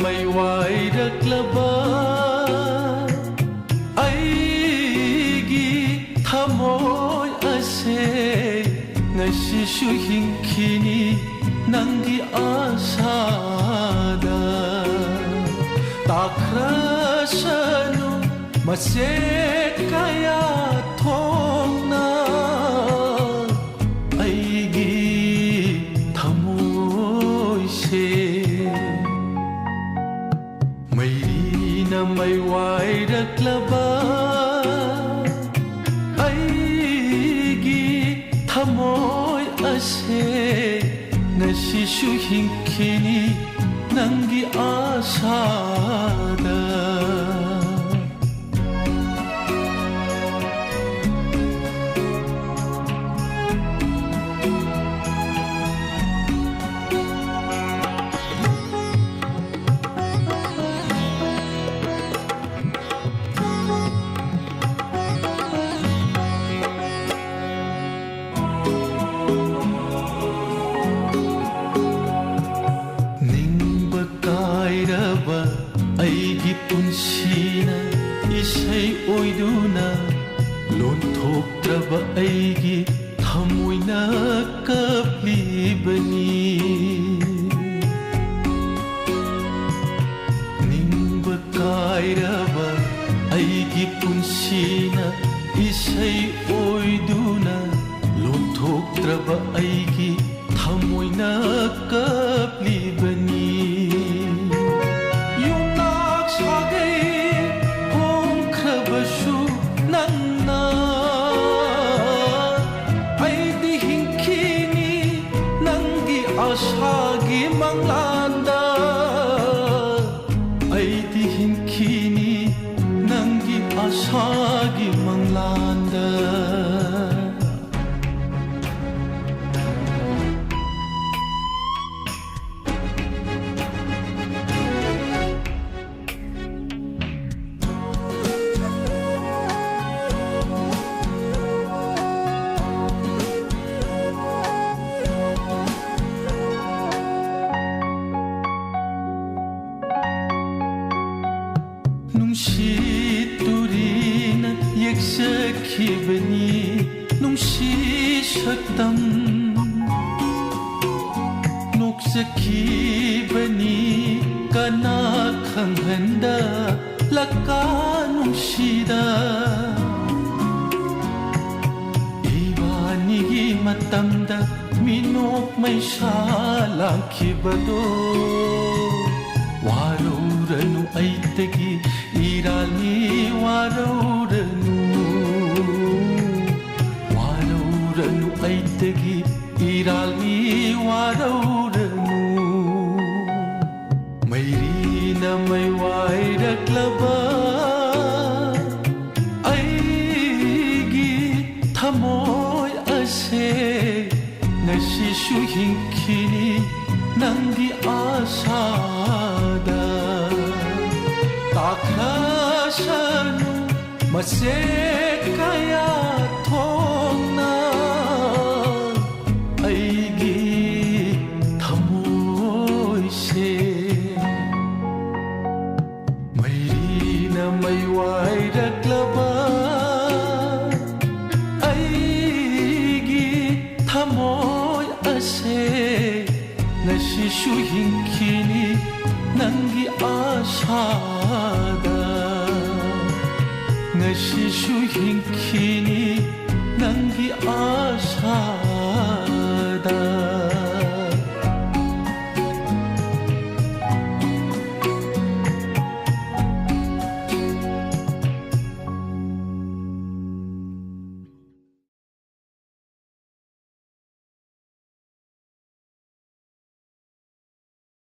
may waidaklaba aigi thamoy ase ngasishu hinkini nangi asada takrashanu masek kaya thongna aigi thamoy se mairina may waidaklaba aigi thamoy ase ngasishu hinkini nangi asada aigi punsina isay oiduna lonthoktraba aigi thamoina kaplibani ningba kairaba aigi punsina isay oiduna lonthoktraba aigi thamoina kaplibani asagi manglanda aidi hinkini nangi asagi manglanda nungshitturina yeksakhibani nungshishaktam nuksakhibani kana khanghanda lakka nungshida iwanigi matamda minok may shalangkhibado waroranu aitagi irali waroranu aitagi irali waroranu mairina may waidaklaba aigi thamoy ase ngasishu hinkini nangi asada takrashanu masek kaya thongna aigi thamoy se mairina may waidaklaba aigi thamoy ase ngasishu hinkini nangi asada ngasishu hinkini nangi asada